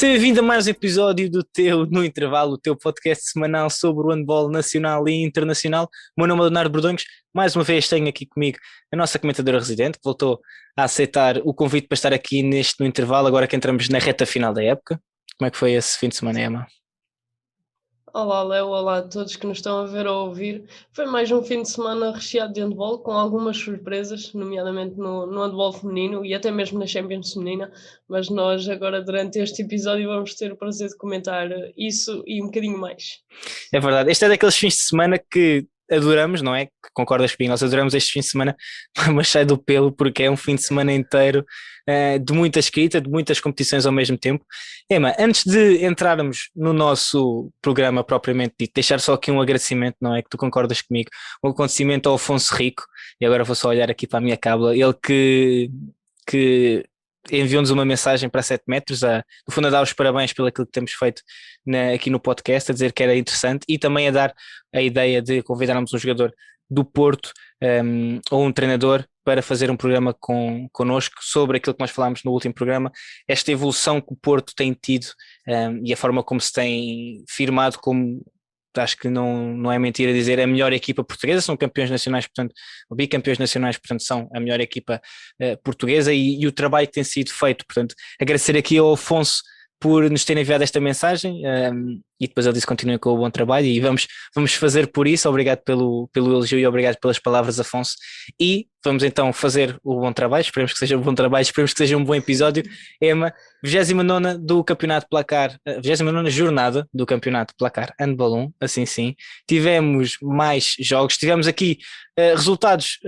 Seja bem-vindo a mais um episódio do teu No Intervalo, o teu podcast semanal sobre o handball nacional e internacional. O meu nome é Leonardo Bordões. Mais uma vez tenho aqui comigo a nossa comentadora residente, que voltou a aceitar o convite para estar aqui neste No Intervalo, agora que entramos na reta final da época. Como é que foi esse fim de semana, Emma? Olá, Léo, olá a todos que nos estão a ver ou a ouvir. Foi mais um fim de semana recheado de handball, com algumas surpresas, nomeadamente no handball feminino e até mesmo na Champions feminina, mas nós agora durante este episódio vamos ter o prazer de comentar isso e um bocadinho mais. É verdade, este é daqueles fins de semana que adoramos, não é? Que concordas comigo, nós adoramos este fim de semana, mas sai do pelo porque é um fim de semana inteiro de muita escrita, de muitas competições ao mesmo tempo. Emma, antes de entrarmos no nosso programa propriamente dito, deixar só aqui um agradecimento, não é? Que tu concordas comigo, um acontecimento ao Afonso Rico, e agora vou só olhar aqui para a minha cábula, ele que enviou-nos uma mensagem para 7 metros, no fundo a dar os parabéns pelo aquilo que temos feito aqui no podcast, a dizer que era interessante e também a dar a ideia de convidarmos um jogador do Porto ou um treinador para fazer um programa connosco sobre aquilo que nós falámos no último programa, esta evolução que o Porto tem tido e a forma como se tem firmado como, acho que não é mentira dizer, a melhor equipa portuguesa, são campeões nacionais, portanto, bicampeões nacionais, portanto, são a melhor equipa portuguesa e o trabalho que tem sido feito, portanto, agradecer aqui ao Afonso por nos ter enviado esta mensagem e depois ele disse que continue com o bom trabalho e vamos fazer por isso, obrigado pelo elogio e obrigado pelas palavras, Afonso, e vamos então fazer o bom trabalho, esperemos que seja um bom trabalho, esperemos que seja um bom episódio. Emma, 29ª do Campeonato Placar, 29ª jornada do Campeonato Placar Handball 1, assim sim, tivemos mais jogos, tivemos aqui resultados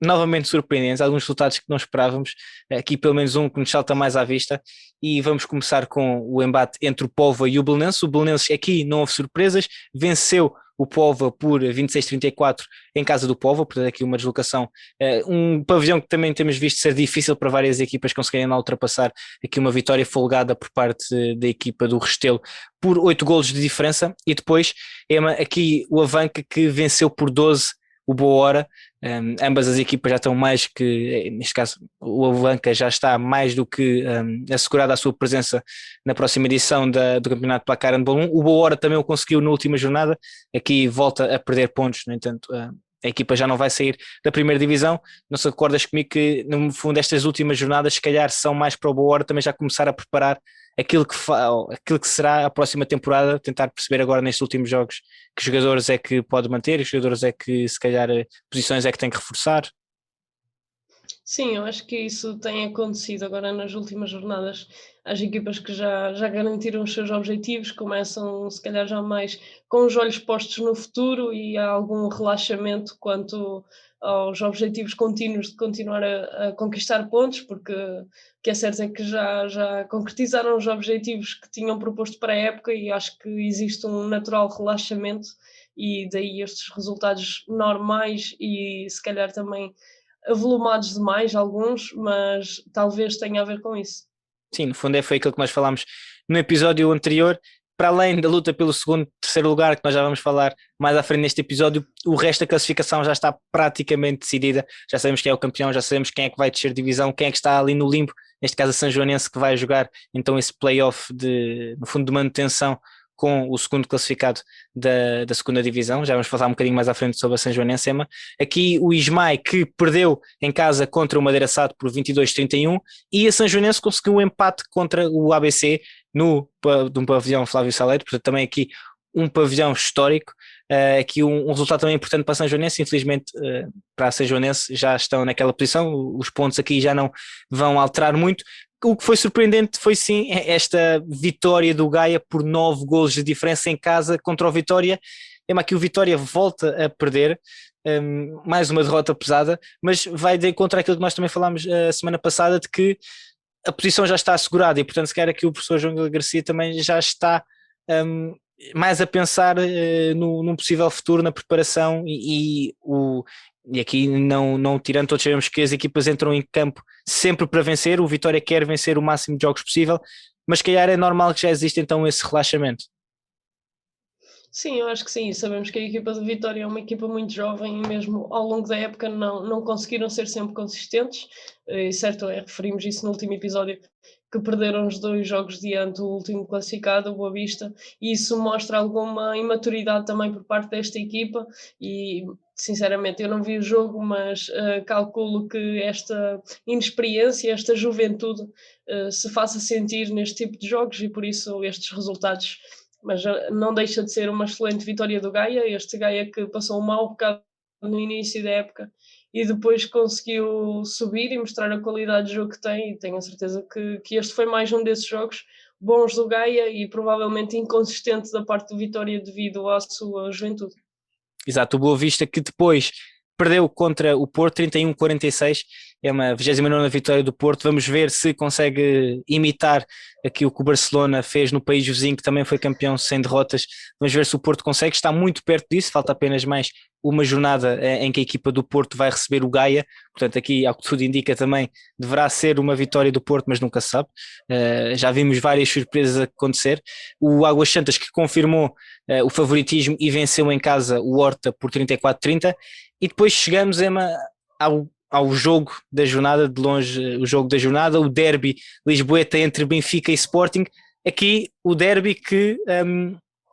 novamente surpreendentes, alguns resultados que não esperávamos, aqui pelo menos um que nos salta mais à vista, e vamos começar com o embate entre o Póvoa e o Belenenses. O Belenenses aqui não houve surpresas, venceu o Póvoa por 26-34 em casa do Póvoa, portanto aqui uma deslocação, um pavilhão que também temos visto ser difícil para várias equipas conseguirem lá ultrapassar, aqui uma vitória folgada por parte da equipa do Restelo por 8 golos de diferença, e depois aqui o Avanca que venceu por 12 o Boa Hora. Ambas as equipas já estão mais que, neste caso o Avanca já está mais do que assegurada a sua presença na próxima edição do Campeonato Placar Handball 1. O Boa Hora também o conseguiu na última jornada, aqui volta a perder pontos, no entanto a equipa já não vai sair da primeira divisão. Não se recordas comigo que no fundo estas últimas jornadas se calhar são mais para o Boa Hora também já começar a preparar aquilo que será a próxima temporada, tentar perceber agora nestes últimos jogos que jogadores é que pode manter, que jogadores é que se calhar posições é que tem que reforçar. Sim, eu acho que isso tem acontecido agora nas últimas jornadas. As equipas que já garantiram os seus objetivos começam, se calhar, já mais com os olhos postos no futuro e há algum relaxamento quanto aos objetivos contínuos de continuar a conquistar pontos, porque o que é certo é que já concretizaram os objetivos que tinham proposto para a época e acho que existe um natural relaxamento e daí estes resultados normais e se calhar também avolumados demais alguns, mas talvez tenha a ver com isso. Sim, no fundo foi aquilo que nós falámos no episódio anterior. Para além da luta pelo segundo, terceiro lugar, que nós já vamos falar mais à frente neste episódio, o resto da classificação já está praticamente decidida. Já sabemos quem é o campeão, já sabemos quem é que vai descer divisão, quem é que está ali no limbo, neste caso a São Joanense, que vai jogar então esse play-off no fundo de manutenção com o segundo classificado da segunda divisão. Já vamos falar um bocadinho mais à frente sobre a São Joanense, Emma. Aqui o Ismael, que perdeu em casa contra o Madeira Sado por 22-31, e a São Joanense conseguiu um empate contra o ABC de um pavilhão Flávio Saleiro, portanto também aqui um pavilhão histórico, aqui um resultado também importante para a São Joanense. Infelizmente para a São Joanense já estão naquela posição, os pontos aqui já não vão alterar muito. O que foi surpreendente foi sim esta vitória do Gaia por 9 golos de diferença em casa contra o Vitória. Aqui o Vitória volta a perder, mais uma derrota pesada, mas vai de encontro àquilo que nós também falámos a semana passada, de que a posição já está assegurada e portanto se calhar aqui o professor João Garcia também já está mais a pensar num possível futuro, na preparação e aqui não tirando, todos sabemos que as equipas entram em campo sempre para vencer, o Vitória quer vencer o máximo de jogos possível, mas se calhar é normal que já exista então esse relaxamento. Sim, eu acho que sim. Sabemos que a equipa de Vitória é uma equipa muito jovem e mesmo ao longo da época não conseguiram ser sempre consistentes. E certo é, referimos isso no último episódio, que perderam os 2 jogos diante do último classificado, o Boa Vista, e isso mostra alguma imaturidade também por parte desta equipa e sinceramente eu não vi o jogo, mas calculo que esta inexperiência, esta juventude se faça sentir neste tipo de jogos e por isso estes resultados, mas não deixa de ser uma excelente vitória do Gaia, este Gaia que passou um mau bocado no início da época e depois conseguiu subir e mostrar a qualidade de jogo que tem, e tenho a certeza que este foi mais um desses jogos bons do Gaia e provavelmente inconsistente da parte do Vitória devido à sua juventude. Exato, o Boa Vista que depois perdeu contra o Porto 31-46, é uma 29ª vitória do Porto. Vamos ver se consegue imitar aquilo que o Barcelona fez no país vizinho, que também foi campeão sem derrotas. Vamos ver se o Porto consegue, está muito perto disso, falta apenas mais uma jornada em que a equipa do Porto vai receber o Gaia, portanto aqui, ao que tudo indica, também deverá ser uma vitória do Porto, mas nunca se sabe. Já vimos várias surpresas acontecer. O Águas Santas que confirmou o favoritismo e venceu em casa o Horta por 34-30, e depois chegamos, Emma, ao jogo da jornada, de longe o jogo da jornada, o derby lisboeta entre Benfica e Sporting. Aqui o derby que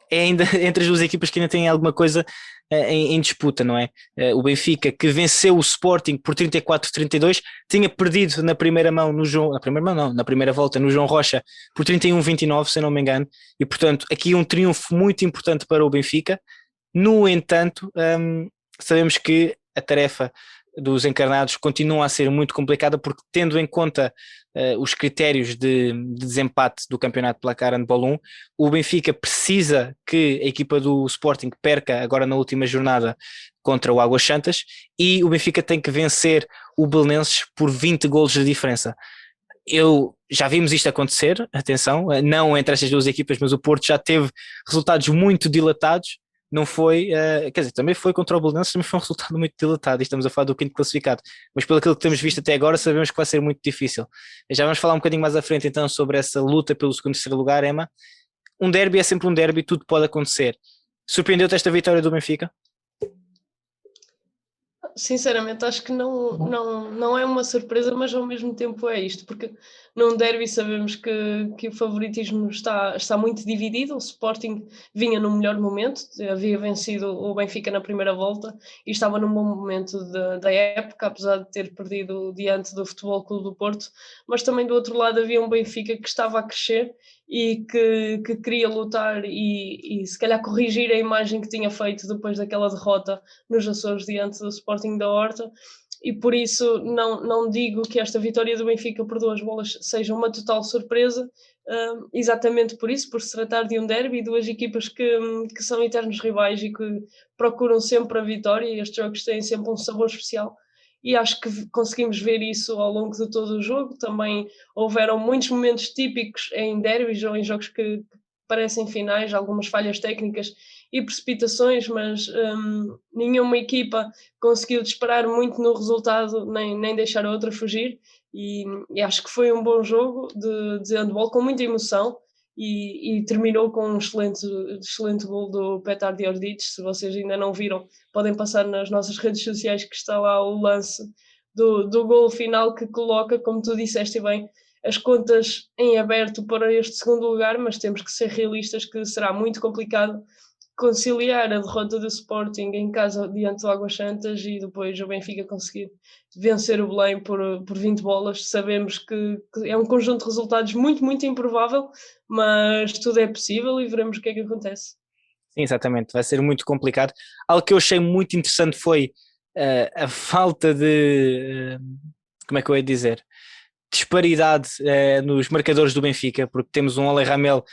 é ainda entre as duas equipas que ainda têm alguma coisa em disputa, não é? O Benfica que venceu o Sporting por 34-32, tinha perdido na primeira mão no João, na primeira volta no João Rocha por 31-29, se eu não me engano, e portanto aqui um triunfo muito importante para o Benfica. No entanto, sabemos que a tarefa dos encarnados continua a ser muito complicada, porque tendo em conta os critérios de desempate do campeonato de placar handball 1, o Benfica precisa que a equipa do Sporting perca agora na última jornada contra o Águas Santas, e o Benfica tem que vencer o Belenenses por 20 golos de diferença. Já vimos isto acontecer, atenção, não entre estas duas equipas, mas o Porto já teve resultados muito dilatados. Não foi, quer dizer, também foi contra o Belenenses, também foi um resultado muito dilatado, e estamos a falar do quinto classificado, mas pelo aquilo que temos visto até agora sabemos que vai ser muito difícil. Já vamos falar um bocadinho mais à frente então sobre essa luta pelo segundo e terceiro lugar, Emma. Um derby é sempre um derby, tudo pode acontecer. Surpreendeu-te esta vitória do Benfica? Sinceramente, acho que não é uma surpresa, mas ao mesmo tempo é isto, porque num derby sabemos que o favoritismo está muito dividido. O Sporting vinha no melhor momento, havia vencido o Benfica na primeira volta e estava num bom momento da época, apesar de ter perdido diante do Futebol Clube do Porto, mas também do outro lado havia um Benfica que estava a crescer e que queria lutar e se calhar corrigir a imagem que tinha feito depois daquela derrota nos Açores diante do Sporting da Horta, e por isso não digo que esta vitória do Benfica por 2 bolas seja uma total surpresa, exatamente por isso, por se tratar de um derby, duas equipas que são eternos rivais e que procuram sempre a vitória, e estes jogos têm sempre um sabor especial, e acho que conseguimos ver isso ao longo de todo o jogo. Também houveram muitos momentos típicos em derbys ou em jogos que parecem finais, algumas falhas técnicas e precipitações, mas nenhuma equipa conseguiu disparar muito no resultado, nem deixar a outra fugir, e acho que foi um bom jogo de handball, com muita emoção, e terminou com um excelente gol do Petar Diordic. Se vocês ainda não viram, podem passar nas nossas redes sociais, que está lá o lance do gol final, que coloca, como tu disseste bem, as contas em aberto para este segundo lugar, mas temos que ser realistas que será muito complicado conciliar a derrota do Sporting em casa diante do Águas Santas e depois o Benfica conseguir vencer o Belém por 20 bolas. Sabemos que é um conjunto de resultados muito, muito improvável, mas tudo é possível e veremos o que é que acontece. Sim, exatamente, vai ser muito complicado. Algo que eu achei muito interessante foi a falta de, como é que eu ia dizer, disparidade nos marcadores do Benfica, porque temos um Ale Ramel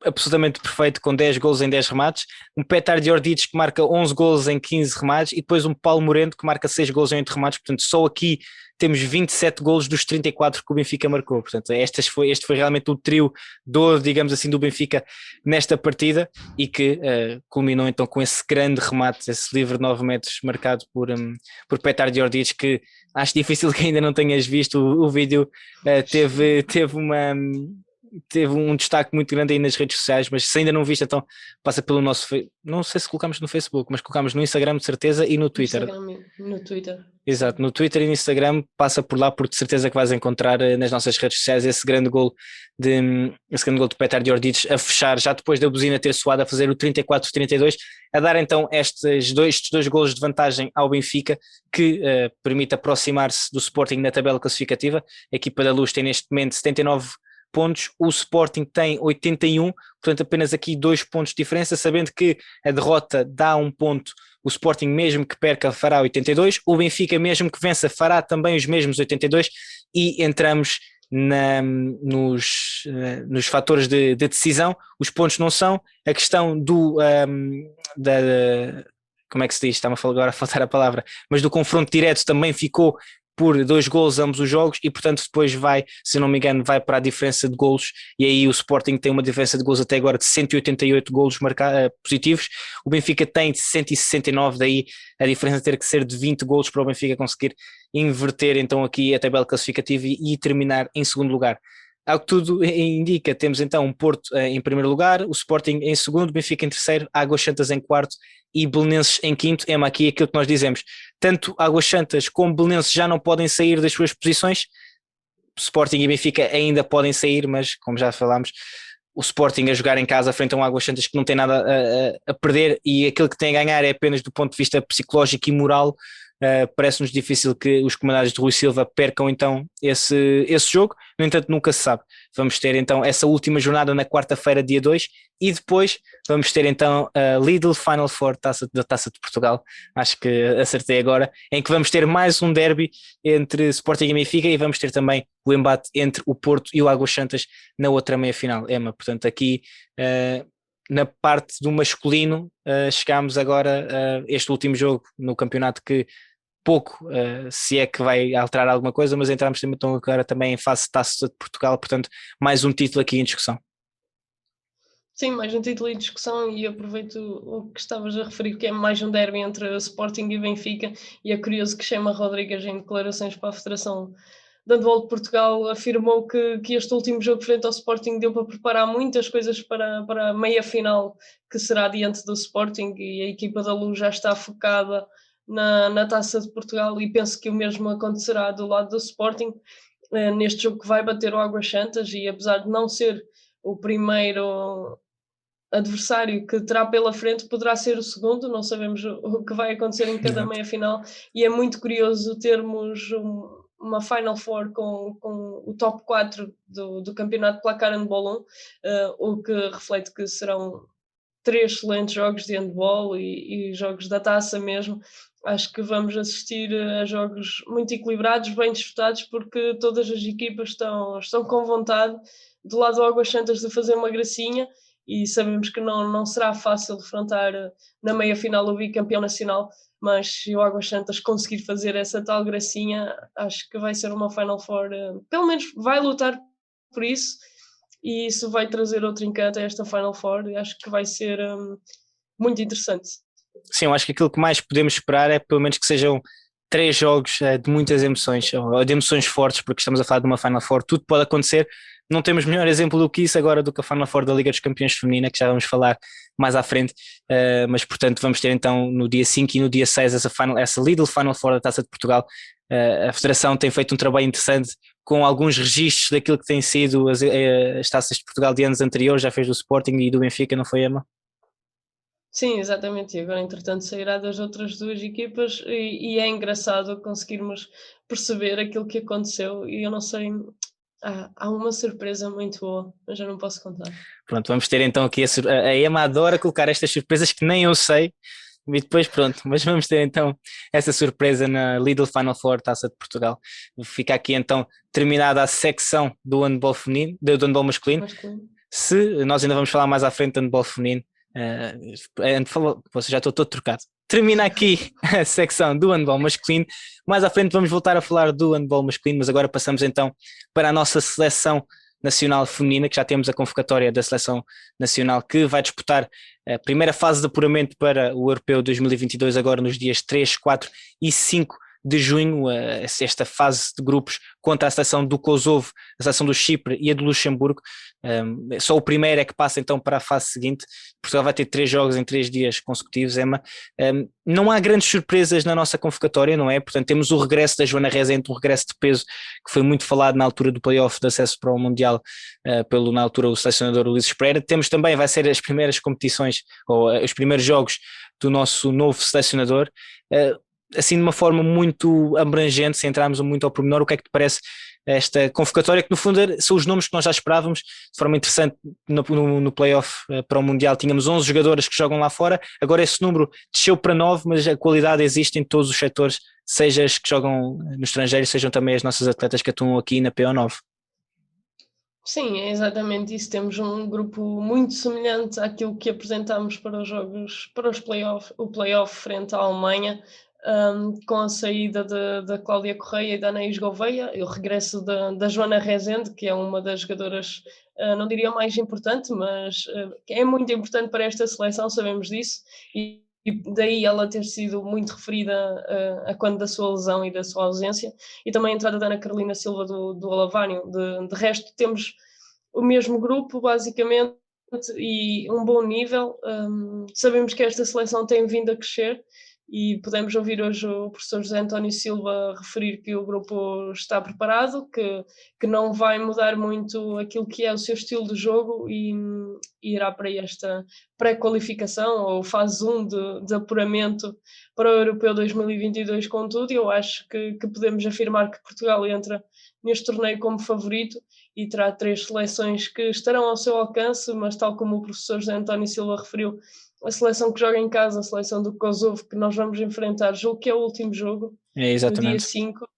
absolutamente perfeito, com 10 golos em 10 remates, um Petar Diordic que marca 11 golos em 15 remates, e depois um Paulo Moreno que marca 6 golos em 8 remates. Portanto só aqui temos 27 golos dos 34 que o Benfica marcou. Portanto este foi realmente o trio de ouro, digamos assim, do Benfica nesta partida, e que culminou então com esse grande remate, esse livre de 9 metros marcado por Petar Diordic, que acho difícil que ainda não tenhas visto o vídeo. Teve teve um destaque muito grande aí nas redes sociais, mas se ainda não viste, então passa pelo nosso, não sei se colocamos no Facebook, mas colocamos no Instagram de certeza e no Twitter. No Twitter. Exato, sim. No Twitter e no Instagram passa por lá, porque de certeza que vais encontrar nas nossas redes sociais esse grande gol de Petar Djordjic a fechar, já depois da buzina ter soado, a fazer o 34-32, a dar então estes dois golos de vantagem ao Benfica, que permite aproximar-se do Sporting na tabela classificativa. A equipa da Luz tem neste momento 79 pontos, o Sporting tem 81, portanto apenas aqui 2 pontos de diferença, sabendo que a derrota dá 1 ponto. O Sporting, mesmo que perca, fará 82, o Benfica, mesmo que vença, fará também os mesmos 82, e entramos nos fatores de decisão. Os pontos não são, a questão como é que se diz? Está-me agora a faltar a palavra, mas do confronto direto também ficou por 2 golos ambos os jogos, e portanto depois vai, se não me engano, vai para a diferença de golos, e aí o Sporting tem uma diferença de golos até agora de 188 golos positivos, o Benfica tem de 169, daí a diferença ter que ser de 20 golos para o Benfica conseguir inverter então aqui a tabela classificativa e terminar em segundo lugar. Ao que tudo indica, temos então um Porto em primeiro lugar, o Sporting em segundo, Benfica em terceiro, Águas Santas em quarto e Belenenses em quinto. É aqui aquilo que nós dizemos, tanto Águas Santas como Belenenses já não podem sair das suas posições, Sporting e Benfica ainda podem sair, mas como já falámos, o Sporting a jogar em casa frente a um Águas Santas que não tem nada a perder, e aquilo que tem a ganhar é apenas do ponto de vista psicológico e moral. Parece-nos difícil que os comandados de Rui Silva percam então esse jogo, no entanto nunca se sabe. Vamos ter então essa última jornada na quarta-feira, dia 2, e depois vamos ter então a Lidl Final Four da Taça de Portugal, acho que acertei agora, em que vamos ter mais um derby entre Sporting e Benfica, e vamos ter também o embate entre o Porto e o Águas Santas na outra meia-final, Emma. Portanto aqui na parte do masculino chegámos agora a este último jogo no campeonato, que pouco, se é que vai alterar alguma coisa, mas entramos então agora também em fase de Taça de Portugal, portanto mais um título aqui em discussão. Sim, mais um título em discussão, e aproveito o que estavas a referir, que é mais um derby entre Sporting e Benfica, e é curioso que Chema Rodrigues, em declarações para a Federação de Handball de Portugal, afirmou que este último jogo frente ao Sporting deu para preparar muitas coisas para a meia-final, que será diante do Sporting, e a equipa da Luz já está focada na Taça de Portugal, e penso que o mesmo acontecerá do lado do Sporting, neste jogo que vai bater o Águas Santas, e apesar de não ser o primeiro adversário que terá pela frente, poderá ser o segundo, não sabemos o que vai acontecer em cada meia-final, e é muito curioso termos uma Final Four com o top 4 do campeonato de placar handball 1, o que reflete que serão 3 excelentes jogos de handball e jogos da taça mesmo. Acho que vamos assistir a jogos muito equilibrados, bem disputados, porque todas as equipas estão com vontade, do lado do Águas Santas, de fazer uma gracinha, e sabemos que não será fácil defrontar na meia-final o bicampeão nacional, mas se o Águas Santas conseguir fazer essa tal gracinha, acho que vai ser uma Final Four, pelo menos vai lutar por isso, e isso vai trazer outro encanto a esta Final Four, e acho que vai ser muito interessante. Sim, eu acho que aquilo que mais podemos esperar é pelo menos que sejam 3 jogos de muitas emoções, ou de emoções fortes, porque estamos a falar de uma Final Four, tudo pode acontecer. Não temos melhor exemplo do que isso agora, do que a Final Four da Liga dos Campeões Feminina, que já vamos falar mais à frente, mas portanto vamos ter então no dia 5 e no dia 6 essa Lidl Final Four da Taça de Portugal. A Federação tem feito um trabalho interessante com alguns registros daquilo que têm sido as Taças de Portugal de anos anteriores, já fez do Sporting e do Benfica, não foi, Emma? Sim, exatamente, e agora entretanto sairá das outras 2 equipas, e é engraçado conseguirmos perceber aquilo que aconteceu, e eu não sei, há uma surpresa muito boa, mas eu não posso contar. Pronto, vamos ter então aqui a Emma adora colocar estas surpresas que nem eu sei, e depois pronto, mas vamos ter então essa surpresa na Lidl Final Four Taça de Portugal. Fica aqui então terminada a secção do handball feminino, do handball masculino. Se nós ainda vamos falar mais à frente do handball feminino, já estou todo trocado. Termina aqui a secção do handball masculino. Mais à frente vamos voltar a falar do handball masculino, mas agora passamos então para a nossa seleção nacional feminina, que já temos a convocatória da seleção nacional, que vai disputar a primeira fase de apuramento para o Europeu 2022 agora nos dias 3, 4 e 5 de junho, esta fase de grupos contra a seleção do Kosovo, a seleção do Chipre e a do Luxemburgo. Só o primeiro é que passa então para a fase seguinte. Portugal vai ter 3 jogos em 3 dias consecutivos, Emma. Não há grandes surpresas na nossa convocatória, não é? Portanto, temos o regresso da Joana Rezende, um regresso de peso que foi muito falado na altura do play-off de acesso para o Mundial pelo, na altura, o selecionador Ulisses Pereira. Temos também, vai ser as primeiras competições ou os primeiros jogos do nosso novo selecionador. Assim, de uma forma muito abrangente, se entrarmos muito ao pormenor, o que é que te parece esta convocatória, que no fundo são os nomes que nós já esperávamos, de forma interessante no play-off para o Mundial tínhamos 11 jogadoras que jogam lá fora, agora esse número desceu para 9, mas a qualidade existe em todos os setores, seja as que jogam no estrangeiro, sejam também as nossas atletas que atuam aqui na PO9. Sim, é exatamente isso. Temos um grupo muito semelhante àquilo que apresentámos para os jogos, para o play-off frente à Alemanha, com a saída da Cláudia Correia e da Anaís Gouveia, o regresso da Joana Rezende, que é uma das jogadoras, não diria mais importante, mas que é muito importante para esta seleção, sabemos disso, e daí ela ter sido muito referida a quando da sua lesão e da sua ausência, e também a entrada da Ana Carolina Silva do Olavário. De resto, temos o mesmo grupo, basicamente, e um bom nível. Sabemos que esta seleção tem vindo a crescer, e podemos ouvir hoje o professor José António Silva referir que o grupo está preparado, que não vai mudar muito aquilo que é o seu estilo de jogo e irá para esta pré-qualificação ou fase 1 de apuramento para o Europeu 2022. Contudo, eu acho que podemos afirmar que Portugal entra neste torneio como favorito e terá 3 seleções que estarão ao seu alcance, mas tal como o professor José António Silva referiu, a seleção que joga em casa, a seleção do Kosovo, que nós vamos enfrentar, julgo que é o último jogo, no dia 5,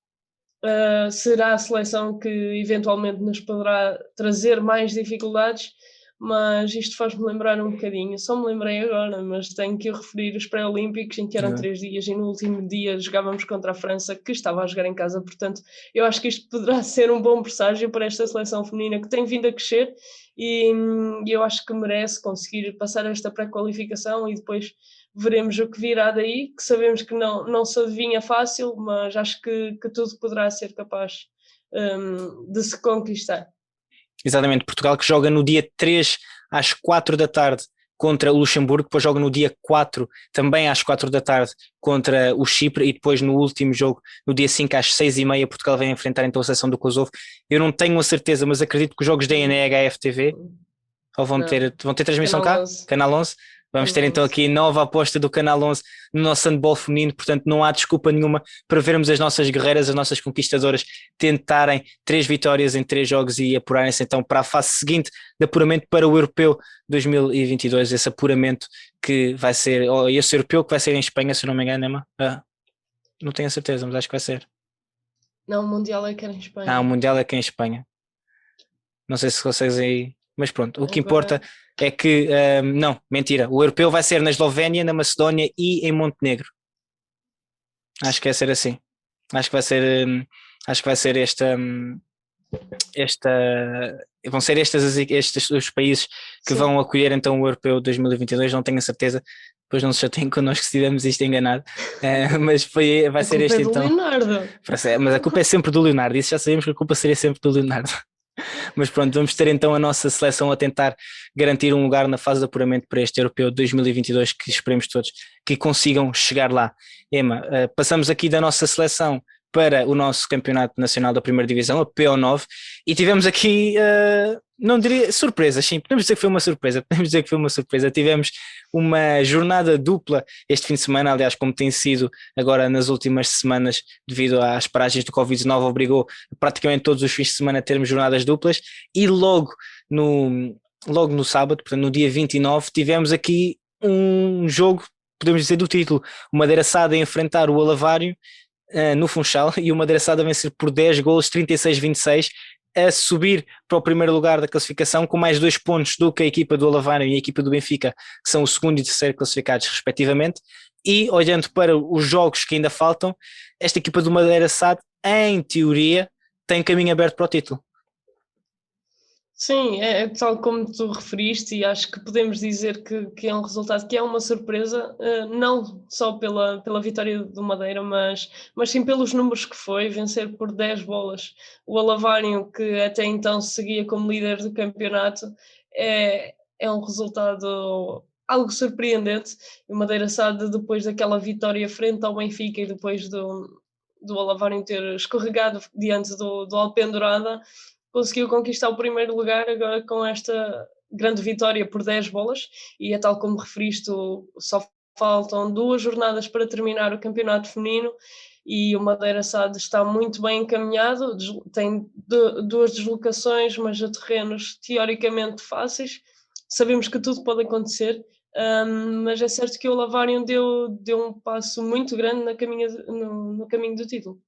será a seleção que eventualmente nos poderá trazer mais dificuldades, mas isto faz-me lembrar um bocadinho, só me lembrei agora, mas tenho que referir os pré-olímpicos, em que eram 3 dias e no último dia jogávamos contra a França, que estava a jogar em casa. Portanto, eu acho que isto poderá ser um bom presságio para esta seleção feminina que tem vindo a crescer, e eu acho que merece conseguir passar esta pré-qualificação e depois veremos o que virá daí, que sabemos que não se adivinha fácil, mas acho que tudo poderá ser capaz de se conquistar. Exatamente, Portugal que joga no dia 3 às 4 da tarde contra o Luxemburgo, depois joga no dia 4 também às 4 da tarde contra o Chipre, e depois no último jogo, no dia 5 às 6h30, Portugal vai enfrentar então a seleção do Kosovo. Eu não tenho a certeza, mas acredito que os jogos da NHF TV ou vão ter transmissão Canal cá? 11. Canal 11? Vamos ter então aqui nova aposta do Canal 11 no nosso handball feminino, portanto não há desculpa nenhuma para vermos as nossas guerreiras, as nossas conquistadoras tentarem 3 vitórias em 3 jogos e apurarem-se então para a fase seguinte de apuramento para o Europeu 2022, esse apuramento que vai ser, ou esse Europeu que vai ser em Espanha, se não me engano, Emma? Não tenho a certeza, mas acho que vai ser. Não, o Mundial é que era em Espanha. O Mundial é que é em Espanha. Não sei se consegues aí, mas pronto, o que importa é que, não, mentira, o Europeu vai ser na Eslovénia, na Macedónia e em Montenegro. Acho que vai ser assim. Acho que vai ser vão ser estes os países que vão acolher então o Europeu 2022, não tenho a certeza, depois não se chateiem connosco se tivermos isto enganado, mas vai ser este então. Leonardo. Mas a culpa é sempre do Leonardo, isso já sabemos que a culpa seria sempre do Leonardo. Mas pronto, vamos ter então a nossa seleção a tentar garantir um lugar na fase de apuramento para este Europeu 2022, que esperemos todos que consigam chegar lá. Emma, passamos aqui da nossa seleção para o nosso Campeonato Nacional da Primeira Divisão, a PO9, e tivemos aqui, não diria surpresas, sim, podemos dizer que foi uma surpresa, tivemos uma jornada dupla este fim de semana, aliás, como tem sido agora nas últimas semanas, devido às paragens do Covid-19, obrigou praticamente todos os fins de semana a termos jornadas duplas, e logo no sábado, portanto no dia 29, tivemos aqui um jogo, podemos dizer do título, o Madeira Sade a enfrentar o Alavário, no Funchal, e o Madeira Sade a vencer por 10 golos, 36-26, a subir para o primeiro lugar da classificação com mais 2 pontos do que a equipa do Alavário e a equipa do Benfica, que são o segundo e terceiro classificados respectivamente. E olhando para os jogos que ainda faltam, esta equipa do Madeira Sade, em teoria, tem caminho aberto para o título. Sim, é tal como tu referiste, e acho que podemos dizer que é um resultado que é uma surpresa, não só pela vitória do Madeira, mas sim pelos números que foi, vencer por 10 bolas o Alavário, que até então seguia como líder do campeonato, é um resultado algo surpreendente. E o Madeira Sade, depois daquela vitória frente ao Benfica e depois do Alavário ter escorregado diante do Alpendurada, conseguiu conquistar o primeiro lugar agora com esta grande vitória por 10 bolas, e é tal como referiste, só faltam 2 jornadas para terminar o campeonato feminino e o Madeira Sade está muito bem encaminhado, tem 2 deslocações, mas a terrenos teoricamente fáceis. Sabemos que tudo pode acontecer, mas é certo que o Lavarium deu um passo muito grande no caminho do título.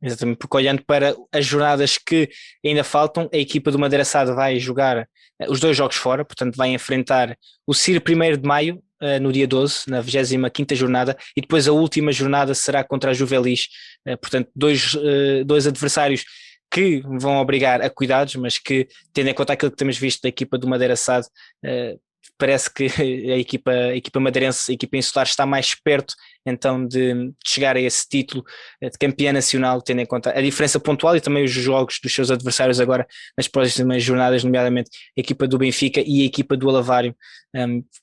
Exatamente, porque olhando para as jornadas que ainda faltam, a equipa do Madeira Sade vai jogar os 2 jogos fora, portanto vai enfrentar o CIR 1º de maio, no dia 12, na 25ª jornada, e depois a última jornada será contra a Juvelis, portanto dois adversários que vão obrigar a cuidados, mas que, tendo em conta aquilo que temos visto da equipa do Madeira Sade, parece que a equipa madeirense, a equipa insular está mais perto então de chegar a esse título de campeã nacional, tendo em conta a diferença pontual e também os jogos dos seus adversários agora nas próximas jornadas, nomeadamente a equipa do Benfica e a equipa do Alavário,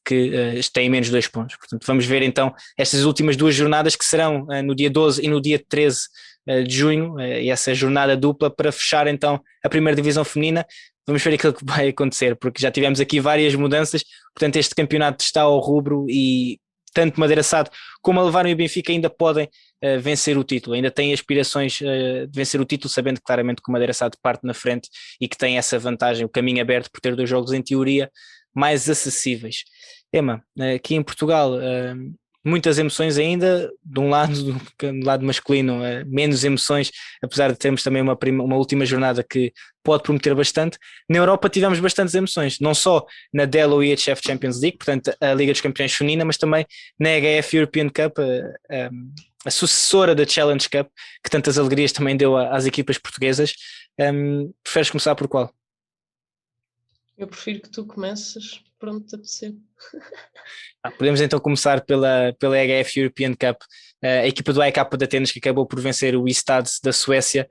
que têm menos 2 pontos. Portanto, vamos ver então estas últimas 2 jornadas que serão no dia 12 e no dia 13 de junho, e essa jornada dupla para fechar então a primeira divisão feminina. Vamos ver aquilo que vai acontecer, porque já tivemos aqui várias mudanças, portanto este campeonato está ao rubro e tanto Madeira Sade como a Levaram e o Benfica ainda podem vencer o título, ainda têm aspirações de vencer o título, sabendo claramente que o Madeira Sade parte na frente e que tem essa vantagem, o caminho aberto por ter 2 jogos em teoria mais acessíveis. Emma, aqui em Portugal muitas emoções ainda, de um lado, do lado masculino, menos emoções, apesar de termos também uma última jornada que pode prometer bastante. Na Europa tivemos bastantes emoções, não só na Delo EHF Champions League, portanto a Liga dos Campeões feminina, mas também na HF European Cup, a sucessora da Challenge Cup, que tantas alegrias também deu às equipas portuguesas. Preferes começar por qual? Eu prefiro que tu comeces, pronto, a apetecer. Podemos então começar pela HF European Cup, a equipa do AEK de Atenas que acabou por vencer o Istad da Suécia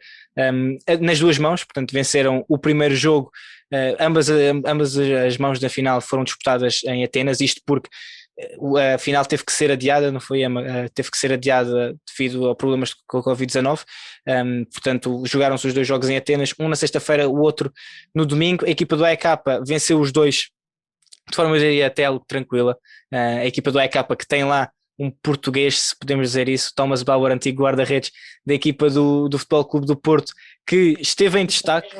nas 2 mãos, portanto venceram o primeiro jogo, ambas as mãos da final foram disputadas em Atenas, isto porque a final teve que ser adiada, não foi, Emma? Teve que ser adiada devido a problemas com a Covid-19, portanto jogaram-se os 2 jogos em Atenas, um na sexta-feira, o outro no domingo. A equipa do AEK venceu os 2 de forma, eu diria, até algo tranquila. A equipa do AEK que tem lá um português, se podemos dizer isso, Thomas Bauer, antigo guarda-redes da equipa do Futebol Clube do Porto, que esteve em destaque.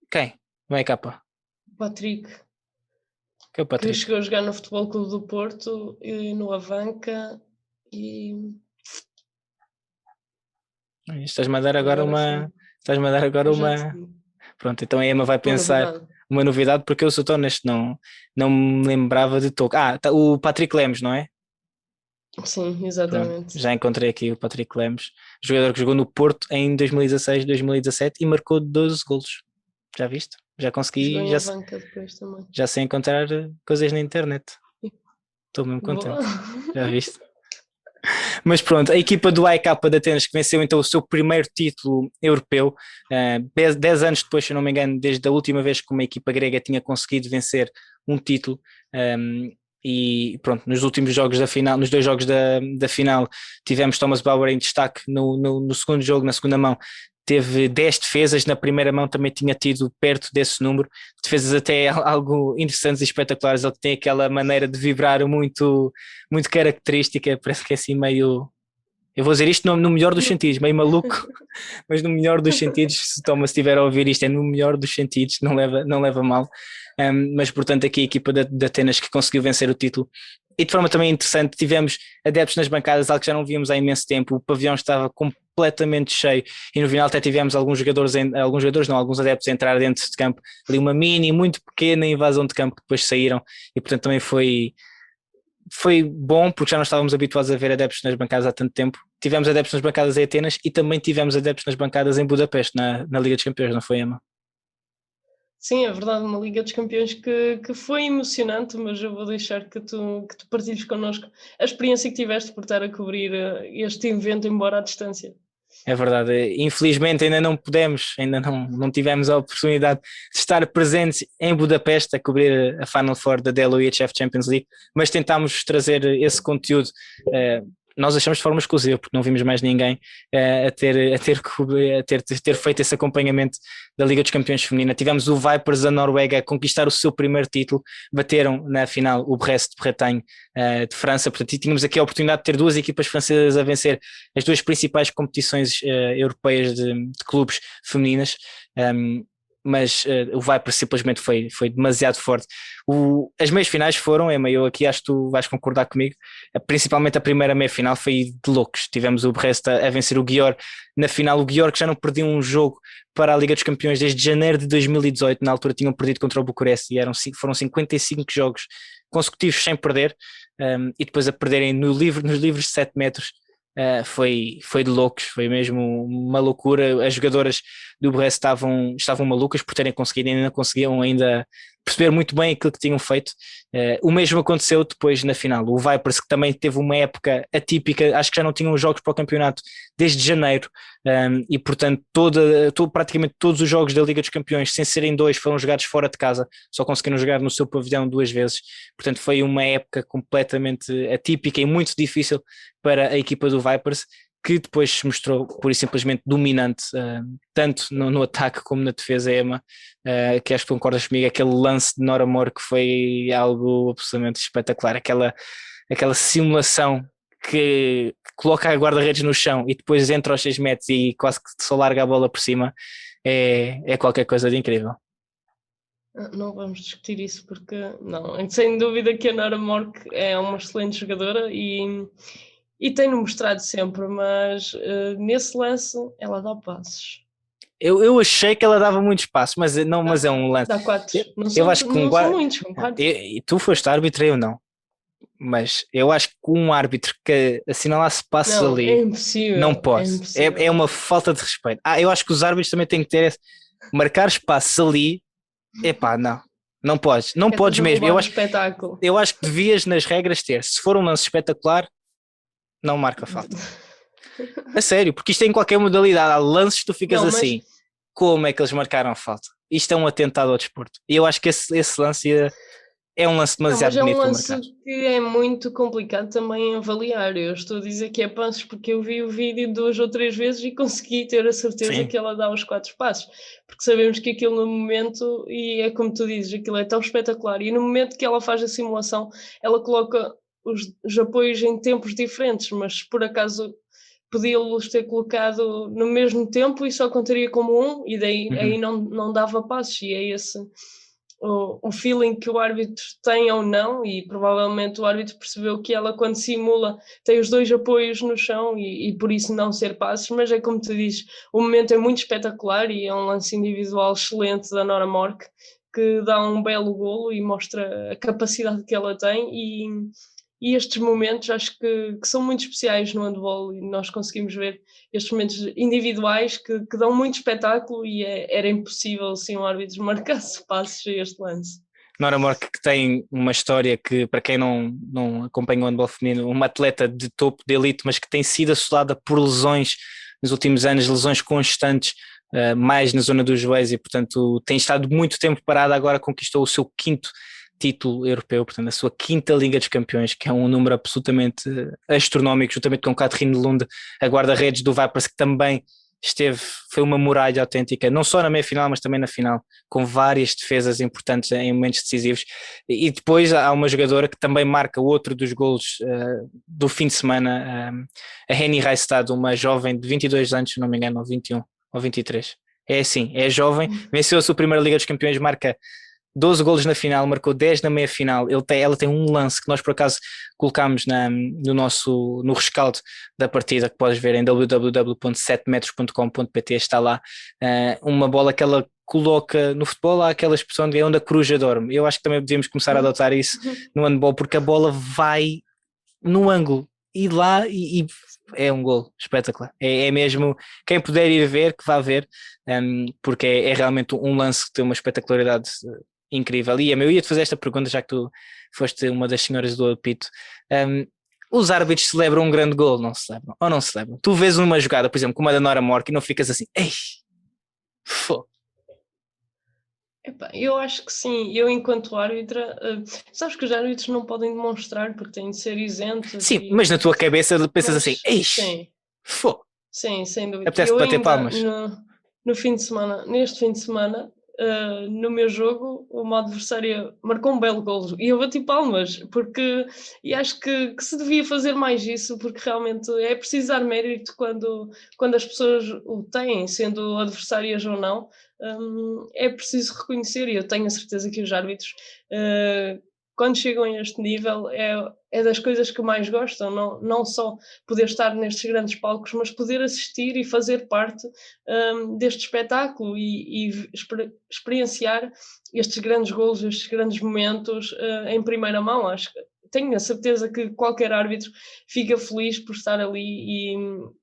Quem? No AEK? Patrick, Que é o que Patrick? chegou a jogar no Futebol Clube do Porto e no Avanca e Estás-me a dar agora agora uma. sim, Estás-me a dar agora eu já te uma. digo. Pronto, então a Emma vai Uma pensar novidade. uma novidade, porque eu sou tão honesto, não me lembrava de todo. O Patrick Lemos, não é? Sim, Pronto, exatamente. já encontrei aqui o Patrick Lemos, jogador que jogou no Porto em 2016, 2017 e marcou 12 golos. Já viste? Já Jogou consegui, em já, Avanca depois também. já sei encontrar coisas na internet. Estou mesmo Boa. contente. Já viste? Mas pronto, a equipa do AEK de Atenas que venceu então o seu primeiro título europeu, 10 anos depois, se eu não me engano, desde a última vez que uma equipa grega tinha conseguido vencer um título. E pronto, nos últimos jogos da final, nos 2 jogos da final, tivemos Thomas Bauer em destaque no segundo jogo, na segunda mão. Teve 10 defesas, na primeira mão também tinha tido perto desse número, defesas até algo interessantes e espetaculares. Ele tem aquela maneira de vibrar muito, muito característica, parece que é assim meio. Eu vou dizer isto no melhor dos sentidos, meio maluco, mas no melhor dos sentidos. Se Thomas estiver a ouvir isto, é no melhor dos sentidos, não leva mal. Mas portanto, aqui a equipa de Atenas que conseguiu vencer o título. E de forma também interessante, tivemos adeptos nas bancadas, algo que já não víamos há imenso tempo. O pavilhão estava completamente cheio e no final até tivemos alguns jogadores não, alguns adeptos a entrar dentro de campo, ali uma mini, muito pequena invasão de campo que depois saíram e portanto também foi bom porque já não estávamos habituados a ver adeptos nas bancadas há tanto tempo. Tivemos adeptos nas bancadas em Atenas e também tivemos adeptos nas bancadas em Budapeste, na Liga dos Campeões, não foi, Emma? Sim, é verdade, uma Liga dos Campeões que foi emocionante, mas eu vou deixar que tu partilhes connosco a experiência que tiveste por estar a cobrir este evento, embora à distância. É verdade, infelizmente ainda não pudemos, ainda não tivemos a oportunidade de estar presentes em Budapeste a cobrir a Final Four da Dell UHF Champions League, mas tentámos trazer esse conteúdo. Nós achamos de forma exclusiva, porque não vimos mais ninguém a ter feito esse acompanhamento da Liga dos Campeões Feminina. Tivemos o Vipers da Noruega a conquistar o seu primeiro título, bateram na final o Brest de Bretagne de França, portanto tínhamos aqui a oportunidade de ter duas equipas francesas a vencer as duas principais competições europeias de clubes femininas. Mas o Viper simplesmente foi demasiado forte. As meias finais foram, Emma, eu aqui acho que tu vais concordar comigo, principalmente a primeira meia final foi de loucos. Tivemos o Brest a vencer o Győr na final, o Győr que já não perdia um jogo para a Liga dos Campeões desde janeiro de 2018, na altura tinham perdido contra o Bucareste e foram 55 jogos consecutivos sem perder, e depois a perderem nos livros de 7 metros. Foi de loucos, foi mesmo uma loucura. As jogadoras do Brest estavam malucas por terem conseguido, ainda não conseguiam ainda perceber muito bem aquilo que tinham feito. O mesmo aconteceu depois na final. O Vipers, que também teve uma época atípica, acho que já não tinham jogos para o campeonato desde janeiro, e portanto praticamente todos os jogos da Liga dos Campeões, sem serem dois, foram jogados fora de casa, só conseguiram jogar no seu pavilhão 2 vezes. Portanto foi uma época completamente atípica e muito difícil para a equipa do Vipers, que depois se mostrou pura e simplesmente dominante, tanto no ataque como na defesa, Emma, que acho que concordas comigo, aquele lance de Nora Moore que foi algo absolutamente espetacular, aquela simulação que coloca a guarda-redes no chão e depois entra aos 6 metros e quase que só larga a bola por cima, é qualquer coisa de incrível. Não vamos discutir isso porque, não, sem dúvida que a Nora Mork é uma excelente jogadora e tem-no mostrado sempre, mas nesse lance ela dá passos. Eu achei que ela dava muitos passos, mas é um lance. Dá 4. Eu acho que não são muitos, são 4. E tu foste árbitro, eu não. Mas eu acho que um árbitro que assinalasse passos Não, ali é impossível. não pode. impossível. É uma falta de respeito. Eu acho que os árbitros também têm que ter marcar espaços ali. Epá, não podes. Não podes mesmo. Espetáculo. Eu acho que devias nas regras ter. Se for um lance espetacular, não marca falta. A sério, porque isto é em qualquer modalidade. Há lances que tu ficas assim. Como é que eles marcaram falta? Isto é um atentado ao desporto. E eu acho que esse lance é um lance demasiado bonito para marcar. É um lance que é muito complicado também avaliar. Eu estou a dizer que é passos porque eu vi o vídeo 2 ou 3 vezes e consegui ter a certeza Sim. que ela dá os 4 passos. Porque sabemos que aquilo no momento, e é como tu dizes, aquilo é tão espetacular. E no momento que ela faz a simulação, ela coloca os apoios em tempos diferentes, mas por acaso podia-los ter colocado no mesmo tempo e só contaria como um, e daí aí não dava passos, e é esse o feeling que o árbitro tem ou não, e provavelmente o árbitro percebeu que ela, quando simula, tem os 2 apoios no chão e por isso não ser passos, mas é como tu dizes, o momento é muito espetacular e é um lance individual excelente da Nora Mork, que dá um belo golo e mostra a capacidade que ela tem, e estes momentos acho que são muito especiais no handball, e nós conseguimos ver estes momentos individuais que dão muito espetáculo, e era impossível se um árbitro marcasse passos a este lance. Nora Mork, que tem uma história que, para quem não acompanha o handball feminino, uma atleta de topo de elite, mas que tem sido assolada por lesões nos últimos anos, lesões constantes, mais na zona dos joelhos, e portanto tem estado muito tempo parada. Agora conquistou o seu 5º título europeu, portanto a sua 5ª Liga dos Campeões, que é um número absolutamente astronómico, juntamente com Catherine Lund, a guarda-redes do Vipers, que também foi uma muralha autêntica, não só na meia-final, mas também na final, com várias defesas importantes em momentos decisivos. E depois há uma jogadora que também marca outro dos golos do fim de semana, a Henny Reistad, uma jovem de 22 anos, se não me engano, ou 21 ou 23. É assim, é jovem, venceu a sua primeira Liga dos Campeões, marca 12 golos na final, marcou 10 na meia-final. Ela tem um lance que nós por acaso colocámos no rescaldo da partida, que podes ver em www.7metros.com.pt, está lá, uma bola que ela coloca no futebol, há aquela expressão de onde a coruja dorme. Eu acho que também devíamos começar a adotar isso no handball, porque a bola vai no ângulo ir lá e é um gol espetacular. É mesmo, quem puder ir ver, que vá ver, porque é realmente um lance que tem uma espetacularidade incrível. E eu ia-te fazer esta pergunta, já que tu foste uma das senhoras do apito. Os árbitros celebram um grande gol, não celebram? Ou não celebram? Tu vês uma jogada, por exemplo, como a da Nora Mork e não ficas assim, ei, fô. Epá, eu acho que sim, eu enquanto árbitra, sabes que os árbitros não podem demonstrar porque têm de ser isentos Sim, mas na tua cabeça pensas assim, mas ei, sim, fô, sim, sem dúvida. apetece Eu bater ainda palmas. no fim de semana, neste fim de semana, no meu jogo, uma adversária marcou um belo golo e eu bati palmas, porque e acho que se devia fazer mais isso, porque realmente é preciso dar mérito quando as pessoas o têm, sendo adversárias ou não, é preciso reconhecer, e eu tenho a certeza que os árbitros, uh, quando chegam a este nível, é das coisas que mais gostam, não só poder estar nestes grandes palcos, mas poder assistir e fazer parte deste espetáculo e experienciar estes grandes golos, estes grandes momentos em primeira mão. Acho que tenho a certeza que qualquer árbitro fica feliz por estar ali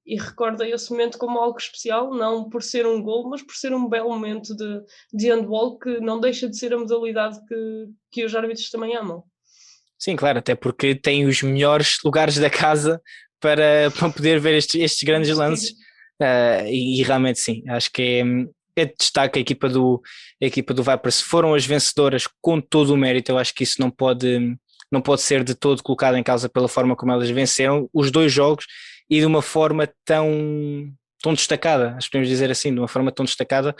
e recorda esse momento como algo especial, não por ser um gol, mas por ser um belo momento de handball que não deixa de ser a modalidade que os árbitros também amam. Sim, claro, até porque tem os melhores lugares da casa para poder ver estes grandes lances. E realmente sim, acho que é de destaque a equipa do Vipers. Foram as vencedoras com todo o mérito. Eu acho que isso não pode ser de todo colocado em causa pela forma como elas venceram os dois jogos e de uma forma tão destacada, acho que podemos dizer assim, de uma forma tão destacada.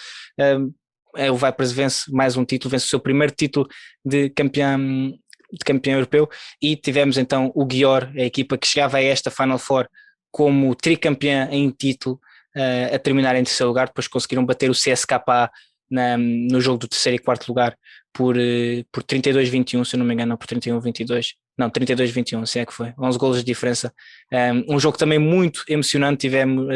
O Vipers vence mais um título, vence o seu primeiro título de campeão europeu, e tivemos então o Győr, a equipa que chegava a esta Final Four como tricampeã em título, a terminar em terceiro lugar. Depois conseguiram bater o CSKA no jogo do terceiro e quarto lugar por 32-21, se eu não me engano, não, por 31-22, não, 32-21, se é que foi, 11 golos de diferença. Um jogo também muito emocionante.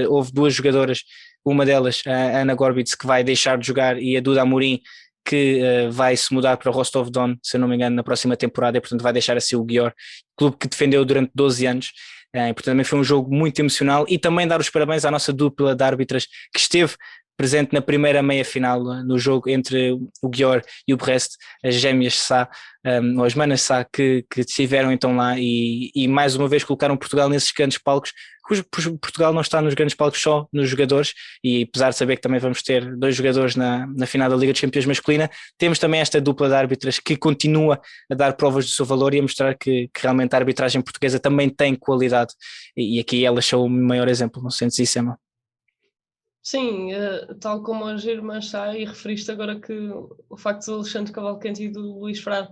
Houve duas jogadoras, uma delas, a Ana Gorbitz, que vai deixar de jogar, e a Duda Amorim, que vai se mudar para o Rostov-Don, se eu não me engano, na próxima temporada, e portanto vai deixar assim o Győr, clube que defendeu durante 12 anos. Portanto também foi um jogo muito emocional, e também dar os parabéns à nossa dupla de árbitras que esteve presente na primeira meia-final no jogo entre o Győr e o Brest, as gêmeas Sá, ou as manas Sá, que estiveram então lá e mais uma vez colocaram Portugal nesses grandes palcos. Portugal não está nos grandes palcos só nos jogadores, e apesar de saber que também vamos ter dois jogadores na final da Liga dos Campeões masculina, temos também esta dupla de árbitras que continua a dar provas do seu valor e a mostrar que realmente a arbitragem portuguesa também tem qualidade, e aqui elas são o maior exemplo, não sentes isso, Emma? Sim, tal como as irmãs Sá, e referiste agora que o facto do Alexandre Cavalcante e do Luís Frade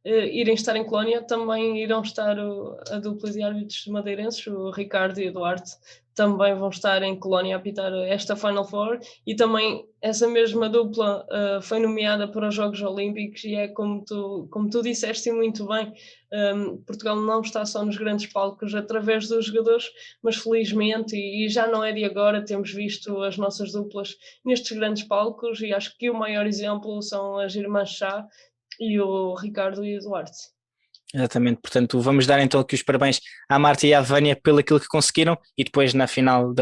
irem estar em Colónia, também irão estar a dupla de árbitros madeirenses, o Ricardo e o Duarte, também vão estar em Colónia a apitar esta Final Four, e também essa mesma dupla foi nomeada para os Jogos Olímpicos, e é como tu disseste muito bem, Portugal não está só nos grandes palcos através dos jogadores, mas felizmente, e já não é de agora, temos visto as nossas duplas nestes grandes palcos, e acho que o maior exemplo são as irmãs Chá e o Ricardo e o Duarte. Exatamente, portanto vamos dar então aqui os parabéns à Marta e à Vânia pelo aquilo que conseguiram, e depois na Final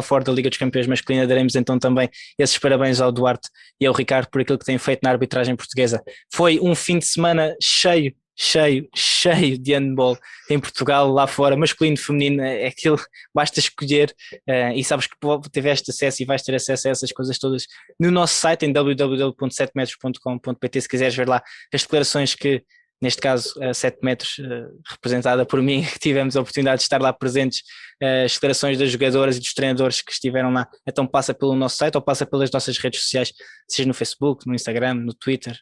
Four da Liga dos Campeões masculina daremos então também esses parabéns ao Duarte e ao Ricardo por aquilo que têm feito na arbitragem portuguesa. Foi um fim de semana cheio de handball em Portugal, lá fora, masculino, feminino, é aquilo, basta escolher, e sabes que tiveste acesso e vais ter acesso a essas coisas todas no nosso site em www.7metros.com.pt, se quiseres ver lá as declarações que, neste caso, a 7 metros, representada por mim, que tivemos a oportunidade de estar lá presentes, as declarações das jogadoras e dos treinadores que estiveram lá. Então passa pelo nosso site ou passa pelas nossas redes sociais, seja no Facebook, no Instagram, no Twitter,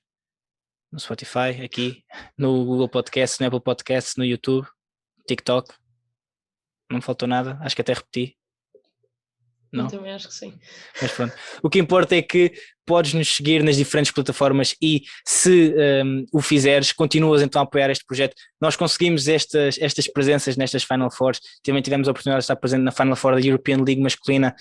no Spotify, aqui, no Google Podcast, no Apple Podcast, no YouTube, TikTok. Não me faltou nada, acho que até repeti. Não? Eu também acho que sim. Mas pronto, o que importa é que podes nos seguir nas diferentes plataformas e se o fizeres, continuas então a apoiar este projeto. Nós conseguimos estas presenças nestas Final Fours, também tivemos a oportunidade de estar presente na Final Four da European League masculina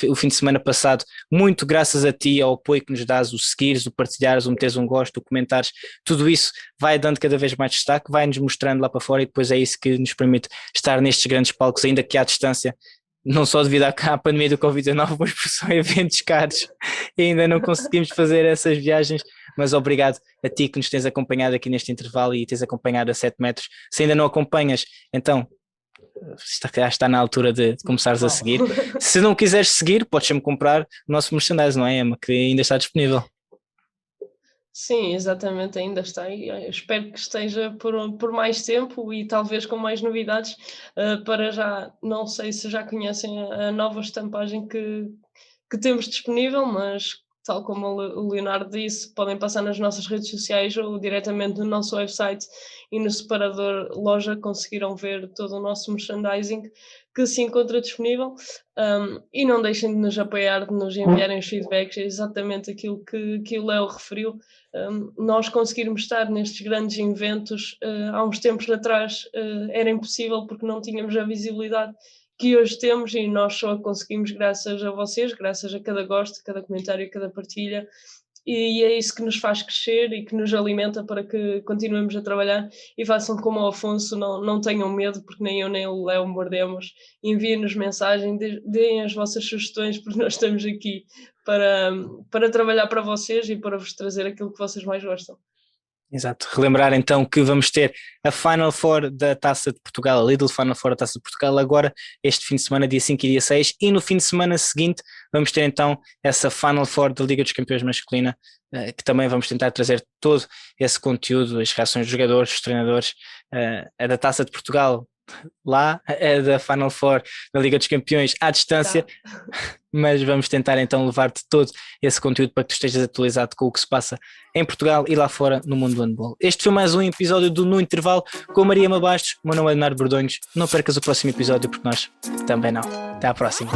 o fim de semana passado, muito graças a ti, ao apoio que nos dás, o seguires, o partilhares, o meteres um gosto, o comentares, tudo isso vai dando cada vez mais destaque, vai nos mostrando lá para fora e depois é isso que nos permite estar nestes grandes palcos, ainda que à distância, não só devido à pandemia do Covid-19, mas por são eventos caros e ainda não conseguimos fazer essas viagens, mas obrigado a ti que nos tens acompanhado aqui neste intervalo e tens acompanhado a 7 metros. Se ainda não acompanhas, então está na altura de começares a seguir. Se não quiseres seguir, podes sempre comprar o nosso merchandise, não é, Emma? Que ainda está disponível. Sim, exatamente, ainda está aí. Eu espero que esteja por mais tempo e talvez com mais novidades. Para já, não sei se já conhecem a nova estampagem que temos disponível, mas tal como o Leonardo disse, podem passar nas nossas redes sociais ou diretamente no nosso website e no separador loja conseguiram ver todo o nosso merchandising que se encontra disponível. E não deixem de nos apoiar, de nos enviarem os feedbacks, é exatamente aquilo que o Léo referiu. Nós conseguirmos estar nestes grandes eventos há uns tempos atrás era impossível porque não tínhamos a visibilidade que hoje temos e nós só conseguimos graças a vocês, graças a cada gosto, cada comentário, cada partilha, e é isso que nos faz crescer e que nos alimenta para que continuemos a trabalhar e façam como o Afonso, não tenham medo, porque nem eu nem o Léo mordemos, enviem-nos mensagem, deem as vossas sugestões, porque nós estamos aqui para trabalhar para vocês e para vos trazer aquilo que vocês mais gostam. Exato, relembrar então que vamos ter a Final Four da Taça de Portugal, a Lidl Final Four da Taça de Portugal agora, este fim de semana, dia 5 e dia 6, e no fim de semana seguinte vamos ter então essa Final Four da Liga dos Campeões masculina, que também vamos tentar trazer todo esse conteúdo, as reações dos jogadores, dos treinadores, a da Taça de Portugal lá, a da Final Four da Liga dos Campeões à distância, mas vamos tentar então levar-te todo esse conteúdo para que tu estejas atualizado com o que se passa em Portugal e lá fora no mundo do handball. Este foi mais um episódio do No Intervalo com a Maria Mabastos. O meu nome é Leonardo Bordonhos. Não percas o próximo episódio porque nós também não. Até à próxima.